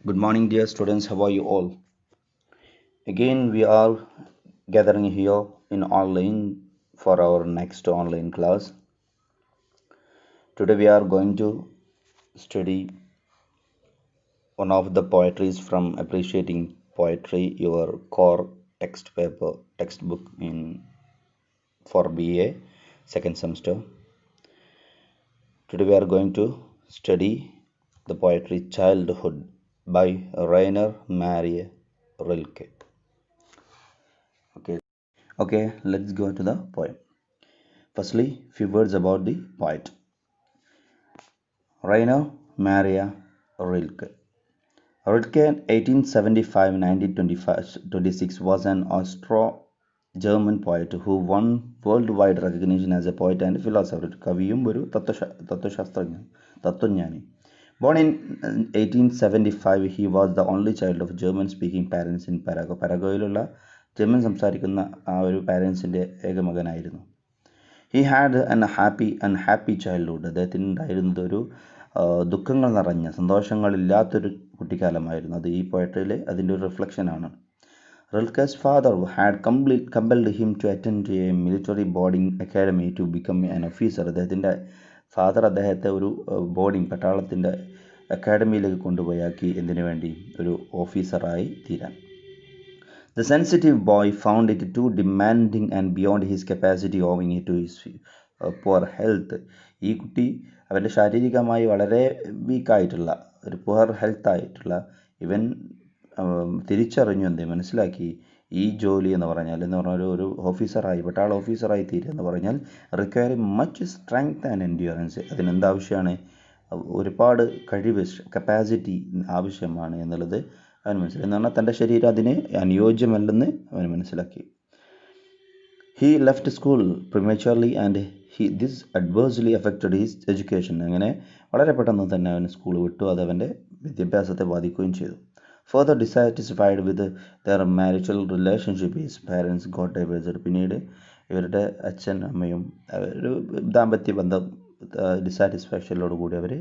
Good morning, dear students. How are you all? Again, we are gathering here in online for our next online class. Today, we are going to study one of the poetries from Appreciating Poetry, your core textbook in for BA second semester. Today, we are going to study the poetry Childhood by Rainer Maria Rilke. Okay, let's go to the poem. Firstly, few words about the poet. Rainer Maria Rilke. Rilke, 1875-1926, was an Austro-German poet who won worldwide recognition as a poet and philosopher. കവിയും ഒരു തത്വജ്ഞാനി. Born in 1875, he was the only child of German-speaking parents in Paraguay. പരാഗ്വേയിലുള്ള German സംസാരിക്കുന്ന ആ ഒരു പാരൻസിൻ്റെ ഏക മകനായിരുന്നു. He had an happy childhood. അദ്ദേഹത്തിന് ഉണ്ടായിരുന്നത് ഒരു ദുഃഖങ്ങൾ നിറഞ്ഞ സന്തോഷങ്ങളില്ലാത്തൊരു കുട്ടിക്കാലമായിരുന്നു. അത് ഈ പോയട്രിയിൽ അതിൻ്റെ ഒരു റിഫ്ലക്ഷനാണ്. Rilke's father had compelled him to attend a military boarding academy to become an officer. അദ്ദേഹത്തിൻ്റെ ഫാദർ അദ്ദേഹത്തെ ഒരു പട്ടാളത്തിൻ്റെ അക്കാഡമിയിലേക്ക് കൊണ്ടുപോയാക്കി. എന്തിനു വേണ്ടി? ഒരു ഓഫീസറായി തീരാൻ. The sensitive boy found it too demanding and beyond his capacity owing to his poor health. ഈ കുട്ടി അവൻ്റെ ശാരീരികമായി വളരെ വീക്കായിട്ടുള്ള ഒരു പുവർ ഹെൽത്ത് ആയിട്ടുള്ള ഇവൻ തിരിച്ചറിഞ്ഞു, മനസ്സിലാക്കി ഈ ജോലി എന്ന് പറഞ്ഞാൽ ഒരു ഓഫീസറായി പട്ടാള ഓഫീസറായി തീരുക എന്ന് പറഞ്ഞാൽ require much strength and endurance. അതിനെന്താവശ്യമാണ്? ഒരുപാട് കഴിവ്, കപ്പാസിറ്റി ആവശ്യമാണ് എന്നുള്ളത് അവൻ മനസ്സിലാക്കി. എന്ന് പറഞ്ഞാൽ തൻ്റെ ശരീരം അതിന് അനുയോജ്യമല്ലെന്ന് അവൻ മനസ്സിലാക്കി. He left school prematurely and this adversely affected his education. അങ്ങനെ വളരെ പെട്ടെന്ന് തന്നെ അവൻ സ്കൂൾ വിട്ടു. അത് അവൻ്റെ വിദ്യാഭ്യാസത്തെ ബാധിക്കുകയും ചെയ്തു. Further dissatisfied with their marital relationship his parents got divorced. പിന്നീട് ഇവരുടെ അച്ഛൻ അമ്മയും ഒരു ദാമ്പത്യ ബന്ധം ഡിസാറ്റിസ്ഫാക്ഷനോടുകൂടി അവർ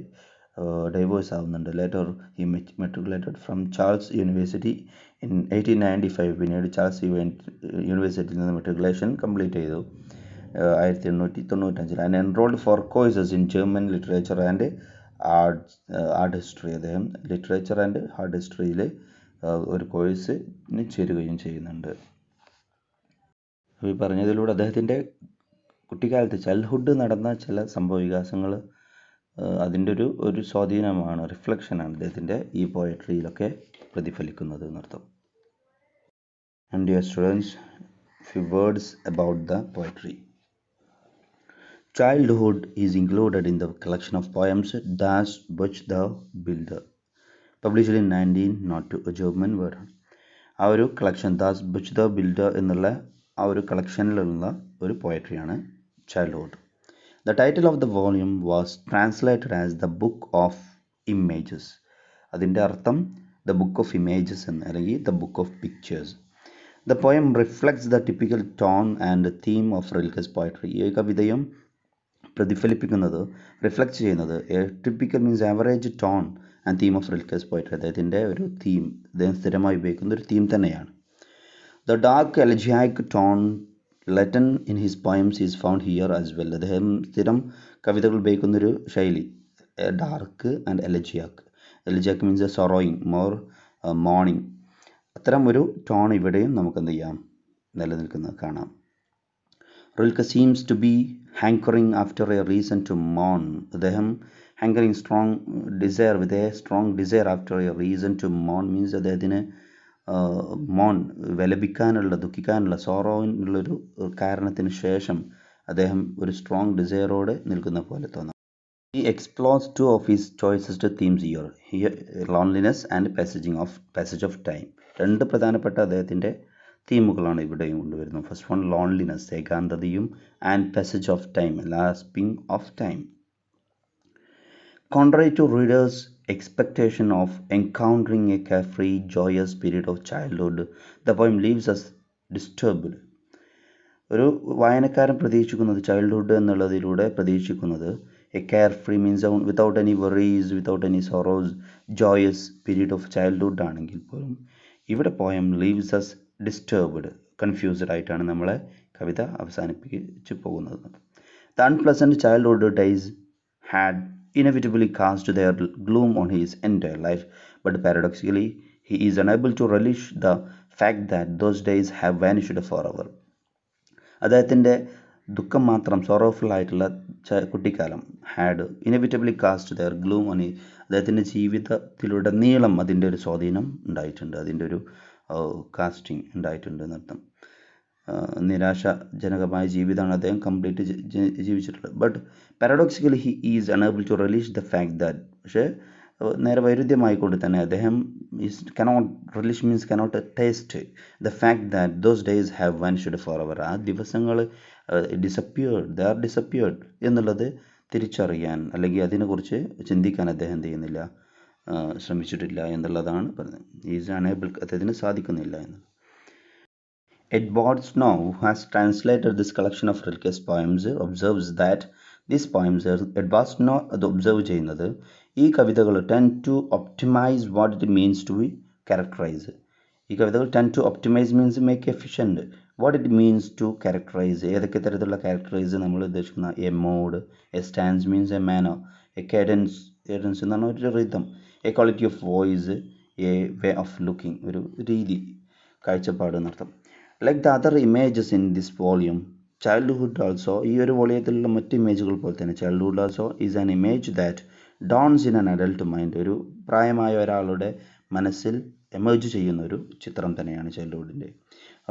ഡൈവേഴ്സ് ആവുന്നുണ്ട്. Later he matriculated from Charles university in 1895. പിന്നീട് ചാൾസ് യൂണിവേഴ്സിറ്റിയിൽ നിന്ന് മെട്രിക്കുലേഷൻ കംപ്ലീറ്റ് ചെയ്തു 1895. And enrolled for courses in German literature and art history. അദ്ദേഹം ലിറ്ററേച്ചർ ആൻഡ് ആർട്ട് ഹിസ്റ്ററിയിൽ ഒരു കോഴ്സിന് ചേരുകയും ചെയ്യുന്നുണ്ട്. ഈ പറഞ്ഞതിലൂടെ അദ്ദേഹത്തിൻ്റെ കുട്ടിക്കാലത്ത് ചൈൽഡ്ഹുഡ് നടന്ന ചില സംഭവവികാസങ്ങൾ അതിൻ്റെ ഒരു സ്വാധീനമാണ്, റിഫ്ലക്ഷനാണ് അദ്ദേഹത്തിൻ്റെ ഈ പോയട്രിയിലൊക്കെ പ്രതിഫലിക്കുന്നത് എന്നർത്ഥം. And dear students, few words about the poetry. Childhood is included in the collection of poems Das Buch the Builder, published in 1902, a German word. ആ ഒരു collection Das Buch the Builder എന്നുള്ള ആ ഒരു കളക്ഷനിലുള്ള ഒരു പോയട്രിയാണ് childhood. The title of the volume was translated as the Book of Images. അതിൻ്റെ അർത്ഥം The Book of Images അല്ലെങ്കിൽ The Book of Pictures. The poem reflects the typical tone and theme of Rilke's poetry. ഈ കവിതയും പ്രതിഫലിപ്പിക്കുന്നത്, reflect ചെയ്യുന്നത് typical means average tone and theme of Rilke's poetry. അദ്ദേഹത്തിൻ്റെ ഒരു theme, അദ്ദേഹം സ്ഥിരമായി ഉപയോഗിക്കുന്ന ഒരു തീം തന്നെയാണ്. The dark elegiac tone Latin in his poems is found here as well. അദ്ദേഹം സ്ഥിരം കവിതകൾ ഉപയോഗിക്കുന്നൊരു ശൈലി dark and elegiac. Elegiac means sorrowing, more mourning. അത്തരം ഒരു ടോൺ ഇവിടെയും നമുക്ക് എന്ത് ചെയ്യാം, നിലനിൽക്കുന്നത് കാണാം. Rilke seems to be hankering after a reason to mourn. അദ്ദേഹം hankering, strong desire, with a strong desire after a reason to mourn means അദ്ദേഹത്തിന് വിലപിക്കാനുള്ള, ദുഃഖിക്കാനുള്ള, സോറോയിനുള്ളൊരു കാരണത്തിന് ശേഷം അദ്ദേഹം ഒരു സ്ട്രോങ് ഡിസയറോടെ നിൽക്കുന്ന പോലെ തോന്നാം. He explores two of his choicest themes here, loneliness and passage of time. രണ്ട് പ്രധാനപ്പെട്ട അദ്ദേഹത്തിൻ്റെ തീമുകളാണ് ഇവിടെയും കൊണ്ടുവരുന്നത്. ഫസ്റ്റ് വൺ ലോൺലിനെസ്, ഏകാന്തതയും, and passage of time, lapsing of time. Contrary to readers' expectation of encountering a carefree, joyous period of childhood, the poem leaves us disturbed. ഒരു വായനക്കാരൻ പ്രതീക്ഷിക്കുന്നത്, childhood എന്നുള്ളതിലൂടെ പ്രതീക്ഷിക്കുന്നത് A carefree means without any worries, without any sorrows, joyous period of childhood ആണെങ്കിൽ പോലും ഇവിടെ poem leaves as disturbed, confused ആയിട്ടാണ് നമ്മളെ കവിത അവസാനിപ്പിച്ച് പോകുന്നത്. The unpleasant childhood days had inevitably cast their gloom on his entire life, but paradoxically, he is unable to relish the fact that those days have vanished forever. അദ്ദേഹത്തിൻ്റെ ദുഃഖം മാത്രം, sorrowful ആയിട്ടുള്ള കുട്ടിക്കാലം had inevitably cast their gloom on അദ്ദേഹത്തിൻ്റെ ജീവിതത്തിലുടനീളം അതിൻ്റെ ഒരു സ്വാധീനം ഉണ്ടായിട്ടുണ്ട്, അതിൻ്റെ ഒരു കാസ്റ്റിംഗ് ഉണ്ടായിട്ടുണ്ട് എന്നർത്ഥം. നിരാശാജനകമായ ജീവിതമാണ് അദ്ദേഹം കംപ്ലീറ്റ് ജീവിച്ചിട്ടുള്ളത്. But paradoxically he is unable to relish the fact that, പക്ഷേ നേരെ വൈരുദ്ധ്യമായിക്കൊണ്ട് തന്നെ അദ്ദേഹം relish means cannot taste the fact that those days have vanished for ever. ആ ദിവസങ്ങൾ ദേ ആർ ഡിസപ്പിയേർഡ് എന്നുള്ളത് തിരിച്ചറിയാൻ അല്ലെങ്കിൽ അതിനെക്കുറിച്ച് ചിന്തിക്കാൻ അദ്ദേഹം എന്ത് ചെയ്യുന്നില്ല, ശ്രമിച്ചിട്ടില്ല എന്നുള്ളതാണ് പറയുന്നത്. ഈസ് അണേബിൾ, അദ്ദേഹത്തിന് സാധിക്കുന്നില്ല എന്ന്. Edward Snow, who has translated this collection of Rilke's poems, observes that these poems, Edward Snow അത് ഒബ്സർവ് ചെയ്യുന്നത്, ഈ കവിതകൾ tend to optimize what it means to be characterize. ഈ കവിതകൾ tend to optimize means make efficient what it means to characterize. ഏതൊക്കെ തരത്തിലുള്ള characterize നമ്മൾ ഉദ്ദേശിക്കുന്ന a mode, a stance means a manner, a cadence എന്ന് പറഞ്ഞാൽ ഒരു rhythm, a quality of voice, a way of looking, ഒരു രീതി, കാഴ്ചപ്പാട് എന്നർത്ഥം. Like the other images in this volume, childhood also, ഈ ഒരു വോളിയത്തിലുള്ള മറ്റ് ഇമേജുകൾ പോലെ തന്നെ childhood also is an image that dawns in an adult mind. ഒരു പ്രായമായ ഒരാളുടെ മനസ്സിൽ എമേജ് ചെയ്യുന്ന ഒരു ചിത്രം തന്നെയാണ് ചൈൽഡ്ഹുഡിൻ്റെ.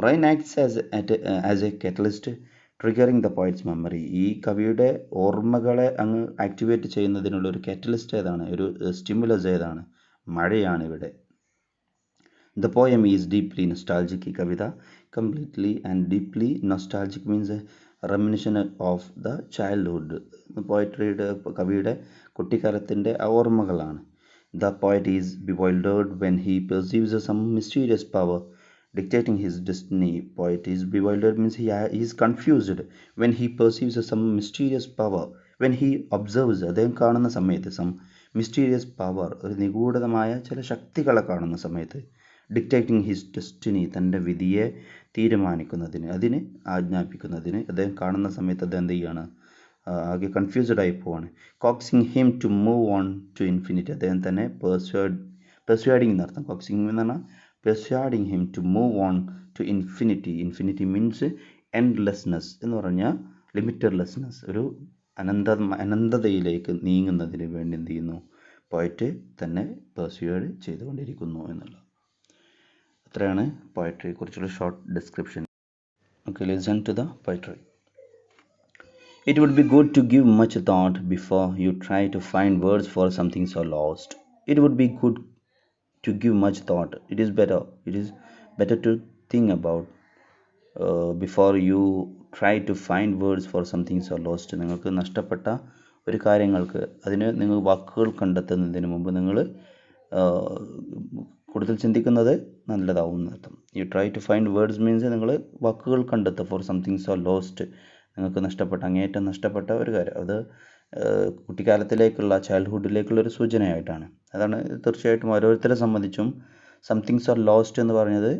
Rain acts as a catalyst triggering the poet's memory. ഈ കവിയുടെ ഓർമ്മകളെ അങ്ങ് ആക്ടിവേറ്റ് ചെയ്യുന്നതിനുള്ള ഒരു കാറ്റലിസ്റ്റ് ഏതാണ്, ഒരു സ്റ്റിമുലസ് ഏതാണ്? മഴയാണ് ഇവിടെ. The poem is deeply nostalgic. ഈ കവിത completely and deeply nostalgic means a reminiscence of the childhood. പോയട്രിയുടെ, കവിയുടെ കുട്ടിക്കാലത്തിൻ്റെ ഓർമ്മകളാണ്. The poet is bewildered when he perceives some mysterious power dictating his destiny. Poet is bewildered means he is confused when he perceives some mysterious power. When he observes, അദ്ദേഹം കാണുന്ന സമയത്ത് some mysterious power, ഒരു നിഗൂഢമായ ചില ശക്തികളെ കാണുന്ന സമയത്ത്, dictating his destiny, തൻ്റെ വിധിയെ തീരുമാനിക്കുന്നതിന്, അതിന് ആജ്ഞാപിക്കുന്നതിന് അദ്ദേഹം കാണുന്ന സമയത്ത് അദ്ദേഹം എന്ത് ചെയ്യുകയാണ്, ആകെ കൺഫ്യൂസ്ഡ് ആയി പോവാണ്. Coaxing him to move on to infinity, അദ്ദേഹം തന്നെ പെർസ്വാഡിങ് എന്നർത്ഥം. കോക്സിങ് എന്ന് പറഞ്ഞാൽ persuading him to move on to infinity. Infinity means endlessness എന്ന് പറഞ്ഞാൽ ലിമിറ്റഡ്ലെസ്നെസ്, ഒരു അനന്തതയിലേക്ക് നീങ്ങുന്നതിന് വേണ്ടി എന്ത് ചെയ്യുന്നു, പോയറ്റ് തന്നെ പെർസ്വാഡ് ചെയ്തുകൊണ്ടിരിക്കുന്നു എന്നുള്ളത്. അത്രയാണ് പോയട്രിയെ കുറിച്ചുള്ള short description. Okay, listen to the poetry. It would be good to give much thought before you try to find words for something so lost. It would be good to give much thought. It is better to think about before you try to find words for something so lost. നിങ്ങൾക്ക് നഷ്ടപ്പെട്ട ഒരു കാര്യങ്ങൾക്ക് അതിന് നിങ്ങൾ വാക്കുകൾ കണ്ടെത്തുന്നതിന് മുമ്പ് നിങ്ങൾ കൂടുതൽ ചിന്തിക്കുന്നത് നല്ലതാവും എന്നർത്ഥം. You try to find words means നിങ്ങൾ വാക്കുകൾ കണ്ടെത്തുക ഫോർ സംതിങ് സോ ലോസ്റ്റ്, നിങ്ങൾക്ക് നഷ്ടപ്പെട്ട, അങ്ങേയറ്റം നഷ്ടപ്പെട്ട ഒരു കാര്യം. അത് കുട്ടിക്കാലത്തിലേക്കുള്ള, ചൈൽഡ്ഹുഡിലേക്കുള്ള ഒരു സൂചനയായിട്ടാണ്. അതാണ് തീർച്ചയായിട്ടും ഓരോരുത്തരെ സംബന്ധിച്ചും സംതിങ്സ് ആർ ലോസ്റ്റ് എന്ന് പറഞ്ഞത്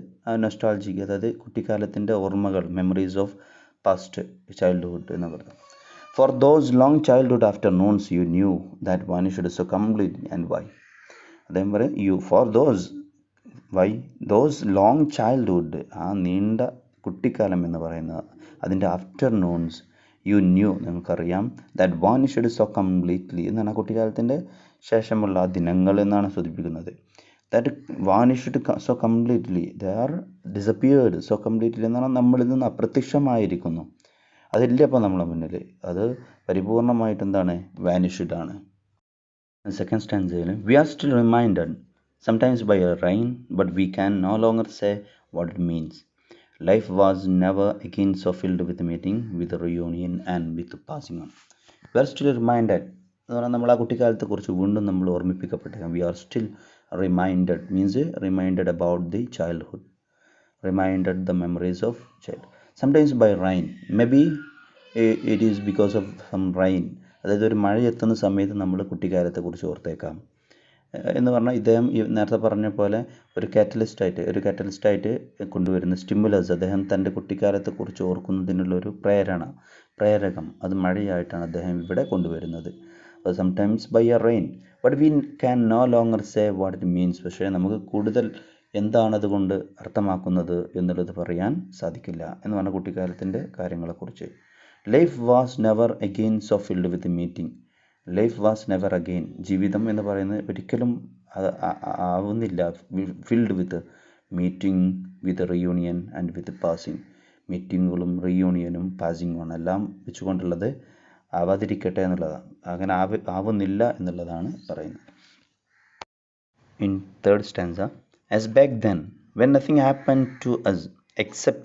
നൊസ്റ്റാൾജിക്, അതായത് കുട്ടിക്കാലത്തിൻ്റെ ഓർമ്മകൾ, മെമ്മറീസ് ഓഫ് പാസ്റ്റ് ചൈൽഡ്ഹുഡ് എന്ന് പറയുന്നത്. For those long childhood afternoons you knew that vanished so completely and why. അദ്ദേഹം പറയും you for those long childhood, ആ നീണ്ട കുട്ടിക്കാലം എന്ന് പറയുന്നത്, അതിൻ്റെ ആഫ്റ്റർനൂൺസ് യു ന്യൂ, നിങ്ങൾക്കറിയാം, ദാറ്റ് വാനിഷ്ഡ് സോ കംപ്ലീറ്റ്ലി എന്നാണ് കുട്ടിക്കാലത്തിൻ്റെ ശേഷമുള്ള ദിനങ്ങൾ എന്നാണ് സൂചിപ്പിക്കുന്നത്. That vanished so completely, they are disappeared so completely എന്ന് പറഞ്ഞാൽ നമ്മളിൽ നിന്ന് അപ്രത്യക്ഷമായിരിക്കുന്നു. അതില്ല അപ്പോൾ നമ്മളെ മുന്നിൽ, അത് പരിപൂർണമായിട്ട് എന്താണ്, വാനിഷ്ഡ് ആണ്. സെക്കൻഡ് സ്റ്റാൻസയിൽ we are still reminded sometimes by a rain, but we can no longer say what it means. Life was never again so filled with meeting, with reunion and with passing on. We are still reminded, എന്ന് പറഞ്ഞാൽ നമ്മൾ ആ കുട്ടിക്കാലത്തെക്കുറിച്ച് വീണ്ടും നമ്മൾ ഓർമ്മിപ്പിക്കപ്പെട്ടേക്കാം. We are still reminded means reminded about the childhood, reminded the memories of child. Sometimes by rain, maybe it is because of some rain, അതായത് ഒരു മഴ എത്തുന്ന സമയത്ത് നമ്മൾ കുട്ടിക്കാലത്തെക്കുറിച്ച് ഓർത്തേക്കാം എന്ന് പറഞ്ഞാൽ ഇദ്ദേഹം ഈ നേരത്തെ പറഞ്ഞ പോലെ ഒരു കാറ്റലിസ്റ്റായിട്ട് കൊണ്ടുവരുന്ന സ്റ്റിമുലസ്, അദ്ദേഹം തൻ്റെ കുട്ടിക്കാലത്തെക്കുറിച്ച് ഓർക്കുന്നതിനുള്ളൊരു പ്രേരകം അത് മഴയായിട്ടാണ് അദ്ദേഹം ഇവിടെ കൊണ്ടുവരുന്നത്. Sometimes by a rain but we can no longer say what it means. പക്ഷേ നമുക്ക് കൂടുതൽ എന്താണ് അതുകൊണ്ട് അർത്ഥമാക്കുന്നത് എന്നുള്ളത് പറയാൻ സാധിക്കില്ല എന്ന് പറഞ്ഞ കുട്ടിക്കാലത്തിൻ്റെ കാര്യങ്ങളെക്കുറിച്ച്. Life was never again so filled with meeting. Life was never again, ജീവിതം എന്ന് പറയുന്നത് ഒരിക്കലും ആവുന്നില്ല filled with meeting, with reunion and with passing. മീറ്റിങ്ങുകളും റിയൂണിയനും പാസിങ്ങും ആണ് എല്ലാം വെച്ചുകൊണ്ടുള്ളത് ആവാതിരിക്കട്ടെ എന്നുള്ളതാണ്. അങ്ങനെ ആവുന്നില്ല എന്നുള്ളതാണ് പറയുന്നത്. In third stanza, as back then, when nothing happened to us except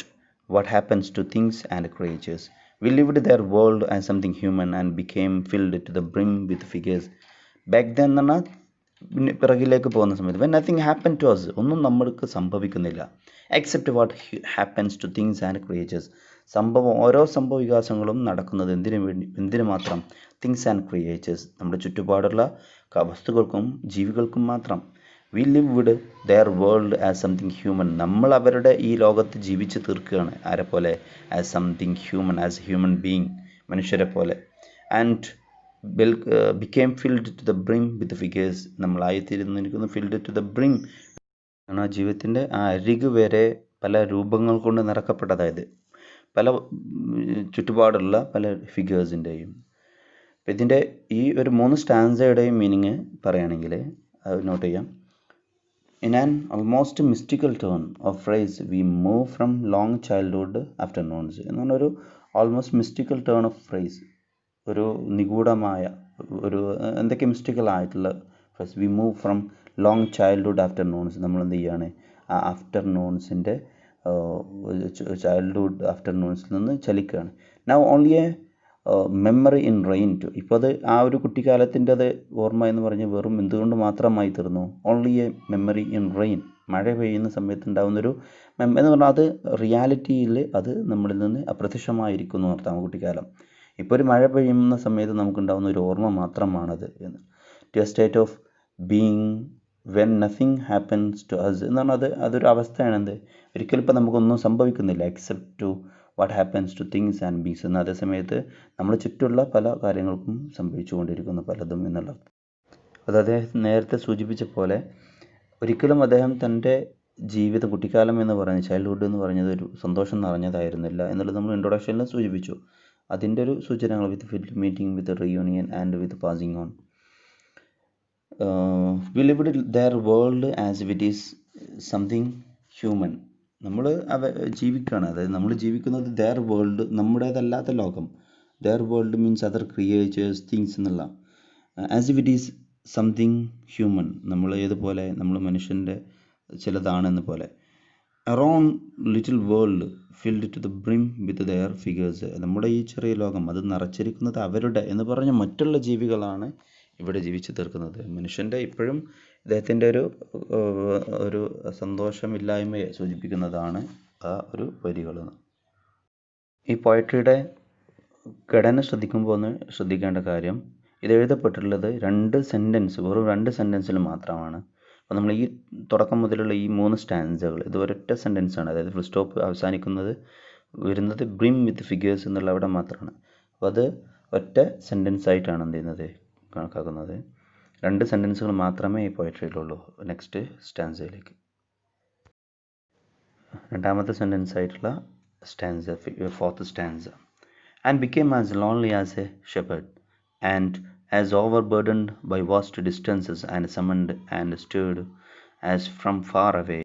what happens to things and creatures, we lived their world as something human and became filled to the brim with figures. Back then എന്ന് പറഞ്ഞാൽ പിറകിലേക്ക് പോകുന്ന സമയത്ത്, when nothing happened to us, ഒന്നും നമ്മൾക്ക് സംഭവിക്കുന്നില്ല, except what happens to things and creatures, ഓരോ സംഭവ വികാസങ്ങളും നടക്കുന്നത് എന്തിനു മാത്രം, തിങ്സ് ആൻഡ് ക്രിയേച്ചേഴ്സ്, നമ്മുടെ ചുറ്റുപാടുള്ള വസ്തുക്കൾക്കും ജീവികൾക്കും മാത്രം. We lived their world as something human, നമ്മൾ അവരുടെ ഈ ലോകത്ത് ജീവിച്ച് തീർക്കുകയാണ്. ആരെ പോലെ, as something human, as human being, മനുഷ്യരെ പോലെ. And became filled to the brim with figures, നമ്മളായിത്തീരുന്നിരിക്കുന്നു ഫിൽഡ് ടു ദ ബ്രിം, കാരണം ജീവിതത്തിൻ്റെ ആ അരികു വരെ പല രൂപങ്ങൾ കൊണ്ട് നിറക്കപ്പെട്ടതായത്, പല ചുറ്റുപാടുള്ള പല ഫിഗേഴ്സിൻ്റെയും. അപ്പം ഇതിൻ്റെ ഈ ഒരു 3 സ്റ്റാൻസയുടെയും മീനിങ് പറയുകയാണെങ്കിൽ അത് നോട്ട് ചെയ്യാം. In an almost mystical turn of phrase we move from long childhood afternoons എന്ന് പറഞ്ഞൊരു almost mystical turn of phrase, ഒരു നിഗൂഢമായ ഒരു എന്തൊക്കെ മിസ്റ്റിക്കൽ ആയിട്ടുള്ള phrase. We move from long childhood afternoons, നമ്മൾ എന്ത് ചെയ്യുകയാണ് ആ ആഫ്റ്റർനൂൺസിൻ്റെ ചൈൽഡ്ഹുഡ് ആഫ്റ്റർനൂൺസിൽ നിന്ന് ചലിക്കുകയാണ്. Now only a memory in rain too, ഇപ്പോൾ അത് ആ ഒരു കുട്ടിക്കാലത്തിൻ്റെ അത് ഓർമ്മ എന്ന് പറഞ്ഞ് വെറും എന്തുകൊണ്ട് മാത്രമായി തീർന്നു, only a memory in rain, മഴ പെയ്യുന്ന സമയത്ത് ഉണ്ടാകുന്നൊരു എന്ന് പറഞ്ഞാൽ അത് റിയാലിറ്റിയിൽ അത് നമ്മളിൽ നിന്ന് അപ്രത്യക്ഷമായിരിക്കുന്നു അർത്ഥം കുട്ടിക്കാലം. ഇപ്പോൾ ഒരു മഴ പെയ്യുന്ന സമയത്ത് നമുക്കുണ്ടാകുന്ന ഒരു ഓർമ്മ മാത്രമാണത് എന്ന്. To a state of being when nothing happens to us എന്ന് പറഞ്ഞാൽ അതൊരു അവസ്ഥയാണ്. എന്ത്, ഒരിക്കലും ഇപ്പോൾ നമുക്കൊന്നും സംഭവിക്കുന്നില്ല except to what happens to things and beings എന്ന അതേ സമയത്ത് നമ്മൾ ചുറ്റുമുള്ള പല കാര്യങ്ങൾക്കും സംഭവിച്ചുകൊണ്ടിരിക്കുന്നു പലതും എന്നുള്ള. അത് അദ്ദേഹം നേരത്തെ സൂചിപ്പിച്ച പോലെ ഒരിക്കലും അദ്ദേഹം തൻ്റെ ജീവിതം, കുട്ടിക്കാലം എന്ന് പറയുന്നത്, ചൈൽഡ്ഹുഡ് എന്ന് പറഞ്ഞത് ഒരു സന്തോഷം നിറഞ്ഞതായിരുന്നില്ല എന്നുള്ളത് നമ്മൾ ഇൻട്രൊഡക്ഷനിൽ സൂചിപ്പിച്ചു. അതിൻ്റെ ഒരു സൂചനകൾ with filled meeting, with reunion and with passing on. We lived their world as if it is something human, നമ്മൾ ജീവിക്കുകയാണ്, അതായത് നമ്മൾ ജീവിക്കുന്നത് ദെയർ വേൾഡ്, നമ്മുടേതല്ലാത്ത ലോകം. Their world means other creatures, things എന്നുള്ള. As if it is something human, നമ്മൾ ഏതുപോലെ, നമ്മൾ മനുഷ്യൻ്റെ ചിലതാണെന്ന് പോലെ. Around little world filled to the brim with their figures, നമ്മുടെ ഈ ചെറിയ ലോകം അത് നിറച്ചിരിക്കുന്നത് അവരുടെ എന്ന് പറഞ്ഞ മറ്റുള്ള ജീവികളാണ് ഇവിടെ ജീവിച്ചു തീർക്കുന്നത്. മനുഷ്യൻ്റെ ഇപ്പോഴും ഇദ്ദേഹത്തിൻ്റെ ഒരു സന്തോഷമില്ലായ്മയെ സൂചിപ്പിക്കുന്നതാണ് ആ ഒരു വരികൾ. ഈ പോയട്രിയുടെ ഘടന ശ്രദ്ധിക്കുമ്പോൾ ഒന്ന് ശ്രദ്ധിക്കേണ്ട കാര്യം, ഇത് എഴുതപ്പെട്ടിട്ടുള്ളത് വെറും 2 സെൻറ്റൻസിൽ മാത്രമാണ്. അപ്പോൾ നമ്മൾ ഈ തുടക്കം മുതലുള്ള ഈ 3 സ്റ്റാൻസകൾ ഇത് ഒരൊറ്റ സെൻറ്റൻസാണ്, അതായത് ഫുൾ സ്റ്റോപ്പ് അവസാനിക്കുന്നത് വരുന്നത് ബ്രിം വിത്ത് ഫിഗേഴ്സ് എന്നുള്ള അവിടെ മാത്രമാണ്. അപ്പോൾ അത് ഒറ്റ സെൻറ്റൻസ് ആയിട്ടാണ് എന്ത് ചെയ്യുന്നത്, കണക്കാക്കുന്നത്. 2 സെൻറ്റൻസുകൾ മാത്രമേ ഈ പോയട്രിയിലുള്ളൂ. നെക്സ്റ്റ് സ്റ്റാൻസയിലേക്ക്, രണ്ടാമത്തെ സെൻറ്റൻസ് ആയിട്ടുള്ള stanza, 4th stanza. And became as lonely as a shepherd and as overburdened by vast distances and summoned and stirred as from far away.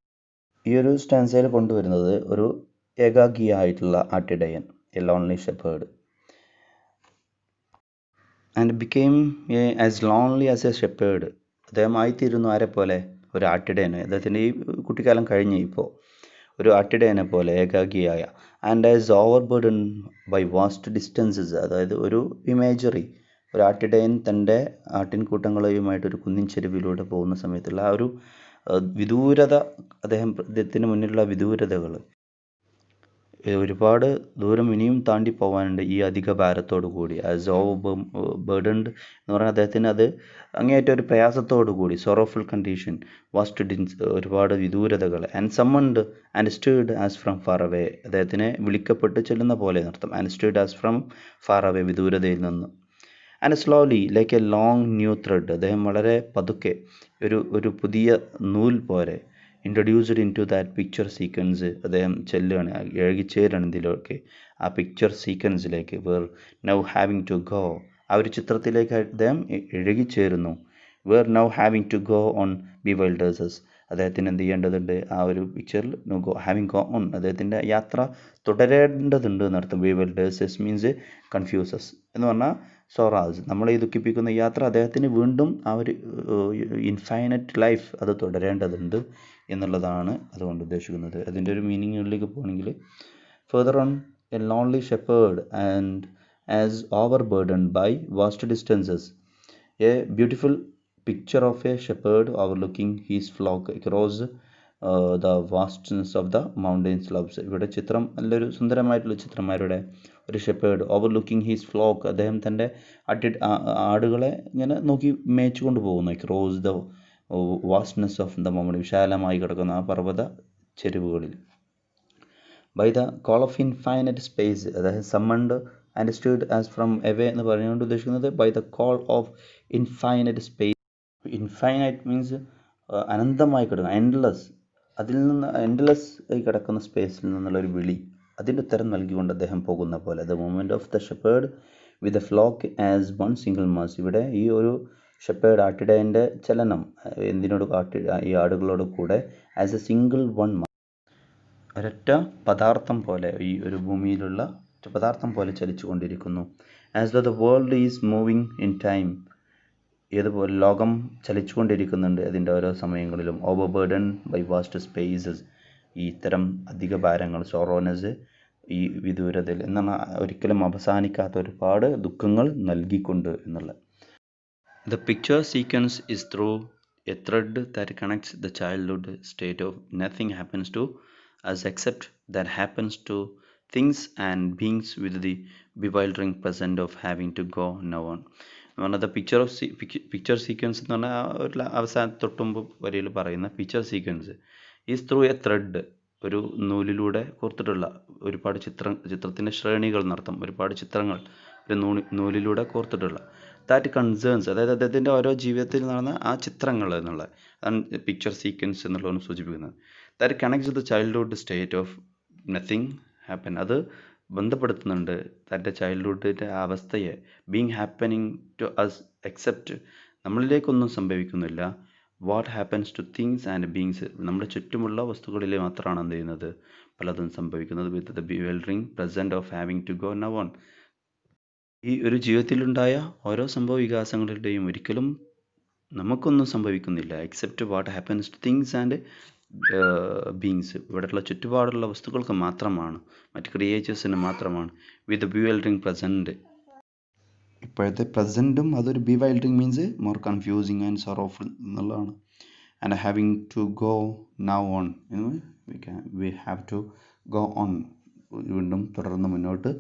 ഈ ഒരു സ്റ്റാൻസയിൽ കൊണ്ടുവരുന്നത് ഒരു ഏകാഗിയായിട്ടുള്ള ആട്ടിടയൻ, a lonely shepherd. And became as lonely as a shepherd, അദ്ദേഹം ആയിത്തീരുന്നു ആരെ പോലെ, ഒരു ആട്ടിടയനെ. അദ്ദേഹത്തിൻ്റെ ഈ കുട്ടിക്കാലം കഴിഞ്ഞ് ഇപ്പോൾ ഒരു ആട്ടിടയനെ പോലെ ഏകാഗിയായ. And as overburden by vast distances, അതായത് ഒരു ഇമേജറി, ഒരു ആട്ടിടയൻ തൻ്റെ ആട്ടിൻകൂട്ടങ്ങളുമായിട്ടൊരു കുന്നിൻ ചെരുവിലൂടെ പോകുന്ന സമയത്തുള്ള ആ ഒരു വിദൂരത, അദ്ദേഹത്തിന് മുന്നിലുള്ള വിദൂരതകൾ. ഒരുപാട് ദൂരം ഇനിയും താണ്ടി പോകാനുണ്ട് ഈ അധിക ഭാരത്തോടു കൂടി. ആസ് ഓവർ ബേർഡൻഡ് എന്ന് പറഞ്ഞാൽ അദ്ദേഹത്തിന് അത് അങ്ങേയറ്റം ഒരു പ്രയാസത്തോടു കൂടി, സൊറോഫുൾ കണ്ടീഷൻ, വാസ്റ്റ് ഡിൻസ്, ഒരുപാട് വിദൂരതകൾ, and summoned and stayed as from far away, അദ്ദേഹത്തിനെ വിളിക്കപ്പെട്ട് ചെല്ലുന്ന പോലെ നടത്തും. And stayed as from far away, വിദൂരതയിൽ നിന്ന്. And slowly like a long new thread, അദ്ദേഹം വളരെ പതുക്കെ ഒരു പുതിയ നൂൽ പോലെ introduced into that picture sequence, അദ്ദേഹം ചെല്ലുകയാണ്, ഇഴകിച്ചേരാണ് ഇതിലൊക്കെ, ആ പിക്ചർ സീക്വൻസിലേക്ക്. Where now having to go, ആ ഒരു ചിത്രത്തിലേക്ക് അദ്ദേഹം ഇഴകിച്ചേരുന്നു. Where now having to go on ബിവൈൽഡേഴ്സസ്, അദ്ദേഹത്തിന് എന്ത് ചെയ്യേണ്ടതുണ്ട്, ആ ഒരു പിക്ചറിൽ ഹാവിങ് ഗോ ഓൺ, അദ്ദേഹത്തിൻ്റെ യാത്ര തുടരേണ്ടതുണ്ട് എന്നർത്ഥം. ബിവൈൽഡേഴ്സസ് മീൻസ് കൺഫ്യൂസസ് എന്ന് പറഞ്ഞാൽ സൊറാസ്, നമ്മളെ ദുഃഖിപ്പിക്കുന്ന യാത്ര അദ്ദേഹത്തിന് വീണ്ടും ആ ഒരു ഇൻഫൈനറ്റ് ലൈഫ് അത് തുടരേണ്ടതുണ്ട് എന്നുള്ളതാണ് അതുകൊണ്ട് ഉദ്ദേശിക്കുന്നത്. അതിൻ്റെ ഒരു മീനിങ്ങിലേക്ക് പോകണമെങ്കിൽ, further on a lonely shepherd and as over burdened by vast distances, a beautiful picture of a shepherd overlooking his flock across the vastness of the mountain slabs. ഇവിടെ ചിത്രം നല്ലൊരു സുന്ദരമായിട്ടുള്ള ചിത്രമാരുടെ ഒരു ഷെപ്പേർഡ് ഓവർലുക്കിംഗ് ഹീസ് ഫ്ലോക്ക്, അദ്ദേഹം തൻ്റെ ആടുകളെ ഇങ്ങനെ നോക്കി മേയിച്ചു കൊണ്ട് പോകുന്നു. Across the vastness of the mountain, വിശാലമായി കിടക്കുന്ന ആ പർവ്വത ചെരുവുകളിൽ. By the call of infinite space, അതായത് summoned and stayed as from away എന്ന് പറഞ്ഞുകൊണ്ട് ഉദ്ദേശിക്കുന്നത് by the call of infinite space. Infinite means അനന്തമായി കിടക്കുന്ന, എൻഡ്ലെസ്, അതിൽ നിന്ന് എൻഡ്ലെസ് ആയി കിടക്കുന്ന സ്പേസിൽ നിന്നുള്ളൊരു വിളി, അതിൻ്റെ ഉത്തരം നൽകിക്കൊണ്ട് അദ്ദേഹം പോകുന്ന പോലെ. The movement of the shepherd with the flock as one single mass, ഇവിടെ ഈ ഒരു ഷെപ്പേർഡ് ആട്ടിടയൻ്റെ ചലനം എന്തിനോട് ഈ ആടുകളോട് കൂടെ as A single one mass, ഒരൊറ്റ പദാർത്ഥം പോലെ, ഈ ഒരു ഭൂമിയിലുള്ള പദാർത്ഥം പോലെ ചലിച്ചു കൊണ്ടിരിക്കുന്നു. As the world is moving in time, ഏതുപോലെ ലോകം ചലിച്ചുകൊണ്ടിരിക്കുന്നുണ്ട് അതിൻ്റെ ഓരോ സമയങ്ങളിലും. Over burden by vast spaces, ഈ ഇത്തരം അധിക ഭാരങ്ങൾ, സോറോനസ്, ഈ വിദൂരതയിൽ എന്നാണ് ഒരിക്കലും അവസാനിക്കാത്ത ഒരുപാട് ദുഃഖങ്ങൾ നൽകിക്കൊണ്ട് എന്നുള്ള. The picture sequence is through a thread that connects the childhood state of nothing happens to us except that happens to things and beings with the bewildering present of having to go now on. എന്ന് പറഞ്ഞാൽ the picture sequence എന്ന് പറഞ്ഞാൽ ഒരു അവസാന തൊട്ടുമ്പ് വരിയിൽ പറയുന്ന picture sequence is through a thread, ഒരു നൂലിലൂടെ കോർത്തിട്ടുള്ള ഒരുപാട് ചിത്രത്തിൻ്റെ ശ്രേണികൾ നടത്തും, ഒരുപാട് ചിത്രങ്ങൾ ഒരു നൂലിലൂടെ കോർത്തിട്ടുള്ള. ദാറ്റ് കൺസേൺസ്, അതായത് അദ്ദേഹത്തിൻ്റെ ഓരോ ജീവിതത്തിൽ നടന്ന ആ ചിത്രങ്ങൾ എന്നുള്ള അതാണ് പിക്ചർ സീക്വൻസ് എന്നുള്ളതാണ് സൂചിപ്പിക്കുന്നത്. That connects the childhood state of nothing happen, അത് ബന്ധപ്പെടുത്തുന്നുണ്ട് തൻ്റെ ചൈൽഡ്ഹുഡിൻ്റെ അവസ്ഥയെ, being happening to us except, നമ്മളിലേക്കൊന്നും സംഭവിക്കുന്നില്ല, what happens to things and beings, നമ്മുടെ ചുറ്റുമുള്ള വസ്തുക്കളിൽ മാത്രമാണ് എന്ത് ചെയ്യുന്നത്, പലതും സംഭവിക്കുന്നത്. With the bewildering present of having to go now on, ഈ ഒരു ജീവിതത്തിലുണ്ടായ ഓരോ സംഭവ വികാസങ്ങളുടെയും ഒരിക്കലും നമുക്കൊന്നും സംഭവിക്കുന്നില്ല, except what happens to things and beings, ഇവിടെയുള്ള ചുറ്റുപാടുള്ള വസ്തുക്കൾക്ക് മാത്രമാണ്, മറ്റ് ക്രിയേച്ചേഴ്സിന് മാത്രമാണ്. വിത്ത് ബിവൈൽഡറിങ് പ്രസൻറ്റ്, ഇപ്പോഴത്തെ പ്രസൻറ്റും അതൊരു bewildering means more confusing and sorrowful എന്നുള്ളതാണ്. And having to go now on, we have to go on, വീണ്ടും തുടർന്ന് മുന്നോട്ട്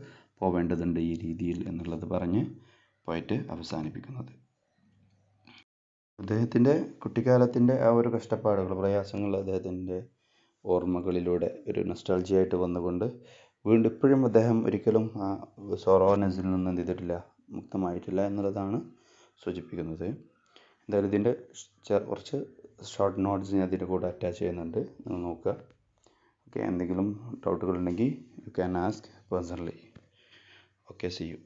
പോവേണ്ടതുണ്ട് ഈ രീതിയിൽ എന്നുള്ളത് പറഞ്ഞ് പോയിട്ട് അവസാനിപ്പിക്കുന്നത്. അദ്ദേഹത്തിൻ്റെ കുട്ടിക്കാലത്തിൻ്റെ ആ ഒരു കഷ്ടപ്പാടുകൾ, പ്രയാസങ്ങൾ അദ്ദേഹത്തിൻ്റെ ഓർമ്മകളിലൂടെ ഒരു നൊസ്റ്റാൾജിയായിട്ട് വന്നുകൊണ്ട് വീണ്ടും ഇപ്പോഴും അദ്ദേഹം ഒരിക്കലും ആ സോറോനസിൽ നിന്ന് എന്ത് ചെയ്തിട്ടില്ല, മുക്തമായിട്ടില്ല എന്നുള്ളതാണ് സൂചിപ്പിക്കുന്നത്. എന്തായാലും ഇതിൻ്റെ കുറച്ച് ഷോർട്ട് നോട്ട്സ് ഞാൻ അതിൻ്റെ കൂടെ അറ്റാച്ച് ചെയ്യുന്നുണ്ട്, നിങ്ങൾ നോക്കുക. ഓക്കെ, എന്തെങ്കിലും ഡൗട്ടുകളുണ്ടെങ്കിൽ you can ask personally. Okay, see U.